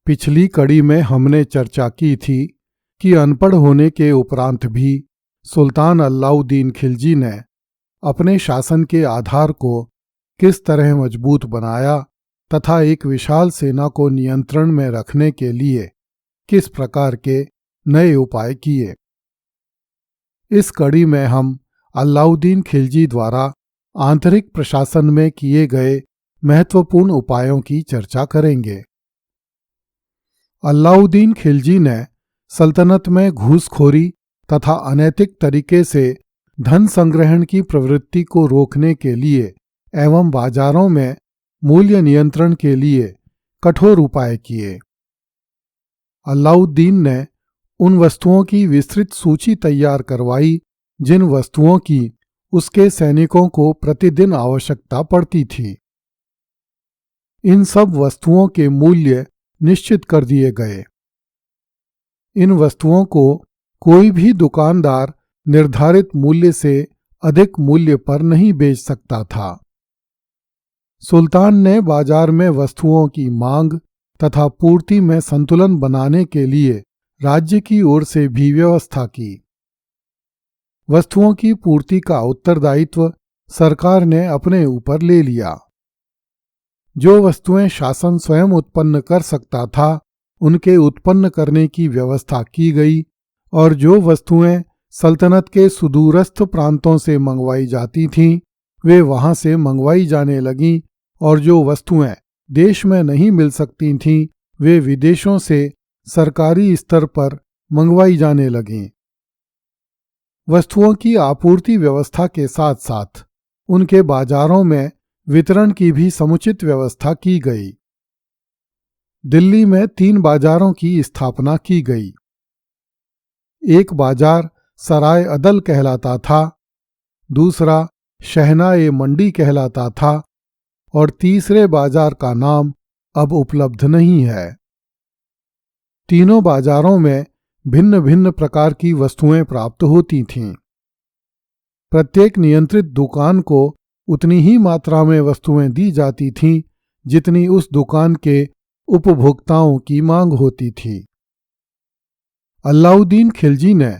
पिछली कड़ी में हमने चर्चा की थी कि अनपढ़ होने के उपरांत भी सुल्तान अलाउद्दीन खिलजी ने अपने शासन के आधार को किस तरह मजबूत बनाया तथा एक विशाल सेना को नियंत्रण में रखने के लिए किस प्रकार के नए उपाय किए। इस कड़ी में हम अलाउद्दीन खिलजी द्वारा आंतरिक प्रशासन में किए गए महत्वपूर्ण उपायों की चर्चा करेंगे। अलाउद्दीन खिलजी ने सल्तनत में घूसखोरी तथा अनैतिक तरीके से धन संग्रहण की प्रवृत्ति को रोकने के लिए एवं बाजारों में मूल्य नियंत्रण के लिए कठोर उपाय किए। अलाउद्दीन ने उन वस्तुओं की विस्तृत सूची तैयार करवाई जिन वस्तुओं की उसके सैनिकों को प्रतिदिन आवश्यकता पड़ती थी। इन सब वस्तुओं के मूल्य निश्चित कर दिए गए। इन वस्तुओं को कोई भी दुकानदार निर्धारित मूल्य से अधिक मूल्य पर नहीं बेच सकता था। सुल्तान ने बाजार में वस्तुओं की मांग तथा पूर्ति में संतुलन बनाने के लिए राज्य की ओर से भी व्यवस्था की। वस्तुओं की पूर्ति का उत्तरदायित्व सरकार ने अपने ऊपर ले लिया। जो वस्तुएं शासन स्वयं उत्पन्न कर सकता था उनके उत्पन्न करने की व्यवस्था की गई और जो वस्तुएं सल्तनत के सुदूरस्थ प्रांतों से मंगवाई जाती थीं वे वहां से मंगवाई जाने लगीं और जो वस्तुएं देश में नहीं मिल सकती थीं वे विदेशों से सरकारी स्तर पर मंगवाई जाने लगीं। वस्तुओं की आपूर्ति व्यवस्था के साथ साथ उनके बाजारों में वितरण की भी समुचित व्यवस्था की गई। दिल्ली में 3 बाजारों की स्थापना की गई। एक बाजार सराय अदल कहलाता था, दूसरा शहनाए मंडी कहलाता था और तीसरे बाजार का नाम अब उपलब्ध नहीं है। तीनों बाजारों में भिन्न भिन्न प्रकार की वस्तुएं प्राप्त होती थीं। प्रत्येक नियंत्रित दुकान को उतनी ही मात्रा में वस्तुएं दी जाती थीं जितनी उस दुकान के उपभोक्ताओं की मांग होती थी। अलाउद्दीन खिलजी ने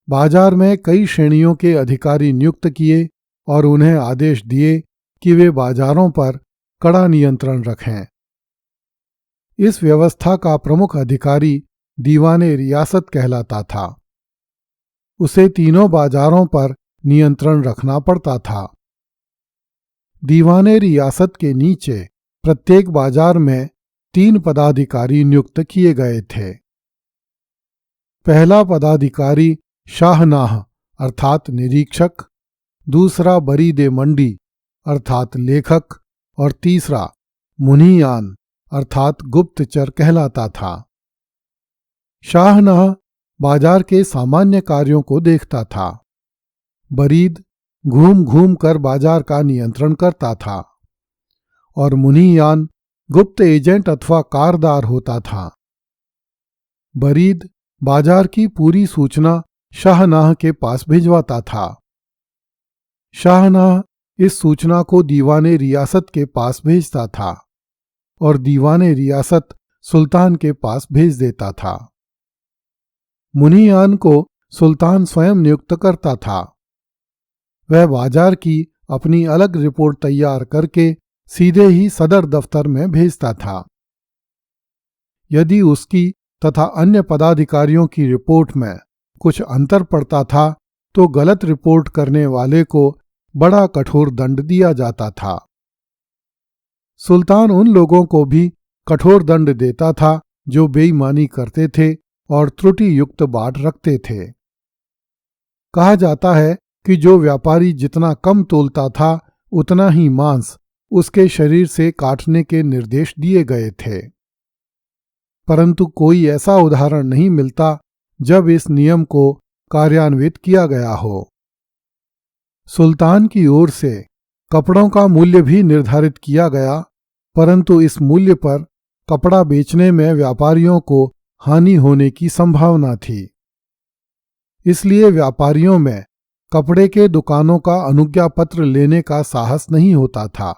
बाजार में कई श्रेणियों के अधिकारी नियुक्त किए और उन्हें आदेश दिए कि वे बाजारों पर कड़ा नियंत्रण रखें। इस व्यवस्था का प्रमुख अधिकारी दीवाने रियासत कहलाता था। उसे तीनों बाजारों पर नियंत्रण रखना पड़ता था। दीवाने रियासत के नीचे प्रत्येक बाजार में 3 पदाधिकारी नियुक्त किए गए थे। पहला पदाधिकारी शाहनाह अर्थात निरीक्षक, दूसरा बरीदे मंडी अर्थात लेखक और तीसरा मुनियान अर्थात गुप्तचर कहलाता था। शाहनाह बाजार के सामान्य कार्यों को देखता था। बरीद घूम घूम कर बाजार का नियंत्रण करता था और मुनियान गुप्त एजेंट अथवा कारदार होता था। बरीद बाजार की पूरी सूचना शाहनाह के पास भिजवाता था। शाहनाह इस सूचना को दीवाने रियासत के पास भेजता था और दीवाने रियासत सुल्तान के पास भेज देता था। मुनियान को सुल्तान स्वयं नियुक्त करता था। वह बाजार की अपनी अलग रिपोर्ट तैयार करके सीधे ही सदर दफ्तर में भेजता था। यदि उसकी तथा अन्य पदाधिकारियों की रिपोर्ट में कुछ अंतर पड़ता था तो गलत रिपोर्ट करने वाले को बड़ा कठोर दंड दिया जाता था। सुल्तान उन लोगों को भी कठोर दंड देता था जो बेईमानी करते थे और त्रुटि युक्त बाट रखते थे। कहा जाता है कि जो व्यापारी जितना कम तोलता था उतना ही मांस उसके शरीर से काटने के निर्देश दिए गए थे। परंतु कोई ऐसा उदाहरण नहीं मिलता जब इस नियम को कार्यान्वित किया गया हो। सुल्तान की ओर से कपड़ों का मूल्य भी निर्धारित किया गया, परंतु इस मूल्य पर कपड़ा बेचने में व्यापारियों को हानि होने की संभावना थी। इसलिए व्यापारियों में कपड़े के दुकानों का अनुज्ञा पत्र लेने का साहस नहीं होता था।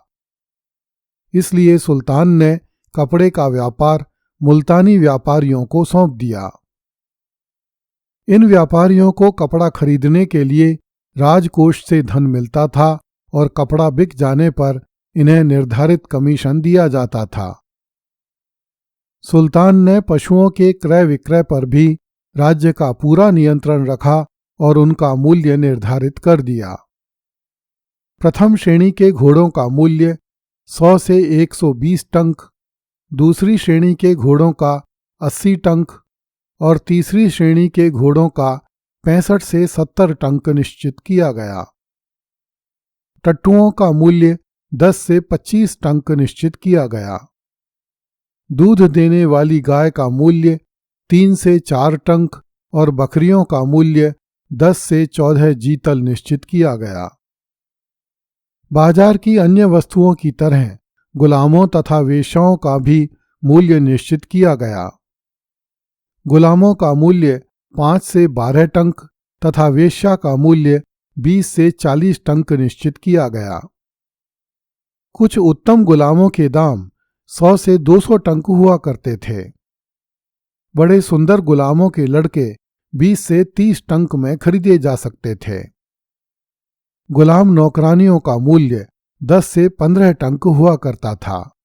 इसलिए सुल्तान ने कपड़े का व्यापार मुल्तानी व्यापारियों को सौंप दिया। इन व्यापारियों को कपड़ा खरीदने के लिए राजकोष से धन मिलता था और कपड़ा बिक जाने पर इन्हें निर्धारित कमीशन दिया जाता था। सुल्तान ने पशुओं के क्रय विक्रय पर भी राज्य का पूरा नियंत्रण रखा और उनका मूल्य निर्धारित कर दिया। प्रथम श्रेणी के घोड़ों का मूल्य 100 से 120 टंक, दूसरी श्रेणी के घोड़ों का 80 टंक और तीसरी श्रेणी के घोड़ों का 65 से 70 टंक निश्चित किया गया। टट्टुओं का मूल्य 10 से 25 टंक निश्चित किया गया। दूध देने वाली गाय का मूल्य 3 से 4 टंक और बकरियों का मूल्य 10 से 14 जीतल निश्चित किया गया। बाजार की अन्य वस्तुओं की तरह गुलामों तथा वेश्याओं का भी मूल्य निश्चित किया गया। गुलामों का मूल्य 5 से 12 टंक तथा वेश्या का मूल्य 20 से 40 टंक निश्चित किया गया। कुछ उत्तम गुलामों के दाम 100 से 200 टंक हुआ करते थे। बड़े सुंदर गुलामों के लड़के 20 से 30 टंक में खरीदे जा सकते थे। गुलाम नौकरानियों का मूल्य 10 से 15 टंक हुआ करता था।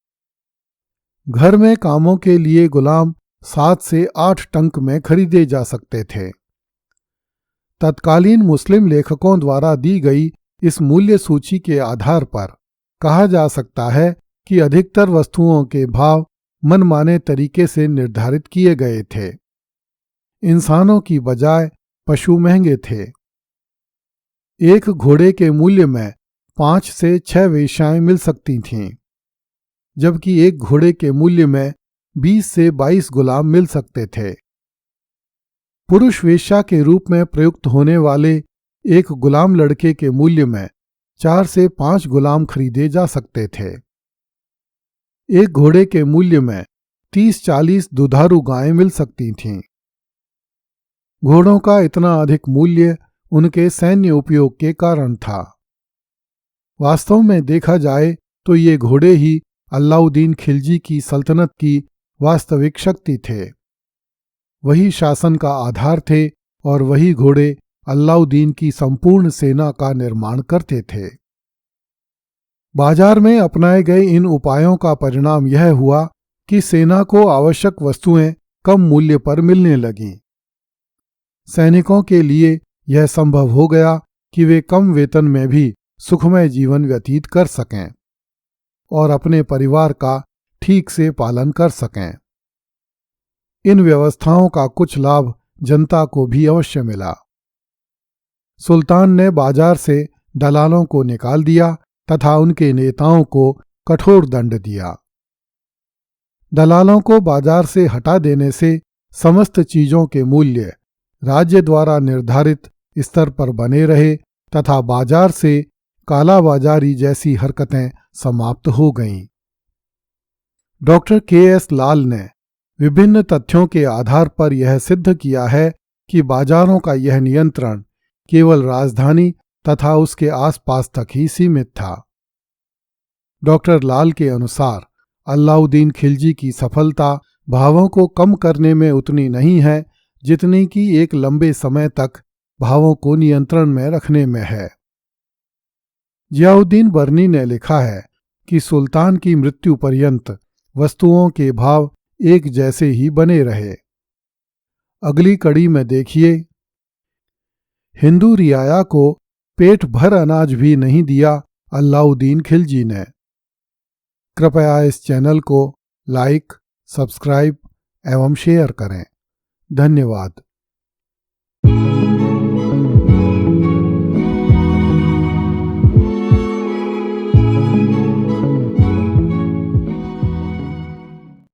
घर में कामों के लिए गुलाम 7 से 8 टंक में खरीदे जा सकते थे। तत्कालीन मुस्लिम लेखकों द्वारा दी गई इस मूल्य सूची के आधार पर कहा जा सकता है कि अधिकतर वस्तुओं के भाव मनमाने तरीके से निर्धारित किए गए थे। इंसानों की बजाय पशु महंगे थे। एक घोड़े के मूल्य में 5 से 6 वेश्याएं मिल सकती थीं, जबकि एक घोड़े के मूल्य में 20 से 22 गुलाम मिल सकते थे। पुरुष वेश्या के रूप में प्रयुक्त होने वाले एक गुलाम लड़के के मूल्य में 4 से 5 गुलाम खरीदे जा सकते थे। एक घोड़े के मूल्य में 30-40 दुधारू गायें मिल सकती थीं। घोड़ों का इतना अधिक मूल्य उनके सैन्य उपयोग के कारण था। वास्तव में देखा जाए तो ये घोड़े ही अलाउद्दीन खिलजी की सल्तनत की वास्तविक शक्ति थे। वही शासन का आधार थे और वही घोड़े अलाउद्दीन की संपूर्ण सेना का निर्माण करते थे। बाजार में अपनाए गए इन उपायों का परिणाम यह हुआ कि सेना को आवश्यक वस्तुएं कम मूल्य पर मिलने लगीं। सैनिकों के लिए यह संभव हो गया कि वे कम वेतन में भी सुखमय जीवन व्यतीत कर सकें और अपने परिवार का ठीक से पालन कर सकें। इन व्यवस्थाओं का कुछ लाभ जनता को भी अवश्य मिला। सुल्तान ने बाजार से दलालों को निकाल दिया तथा उनके नेताओं को कठोर दंड दिया। दलालों को बाजार से हटा देने से समस्त चीजों के मूल्य राज्य द्वारा निर्धारित स्तर पर बने रहे तथा बाजार से कालाबाजारी जैसी हरकतें समाप्त हो गईं। Doctor KS. लाल ने विभिन्न तथ्यों के आधार पर यह सिद्ध किया है कि बाजारों का यह नियंत्रण केवल राजधानी तथा उसके आसपास तक ही सीमित था। डॉक्टर लाल के अनुसार अलाउद्दीन खिलजी की सफलता भावों को कम करने में उतनी नहीं है जितनी कि एक लंबे समय तक भावों को नियंत्रण में रखने में है। जियाउद्दीन बर्नी ने लिखा है कि सुल्तान की मृत्यु पर्यंत वस्तुओं के भाव एक जैसे ही बने रहे। अगली कड़ी में देखिए, हिंदू रियाया को पेट भर अनाज भी नहीं दिया अलाउद्दीन खिलजी ने। कृपया इस चैनल को लाइक, सब्सक्राइब एवं शेयर करें। धन्यवाद।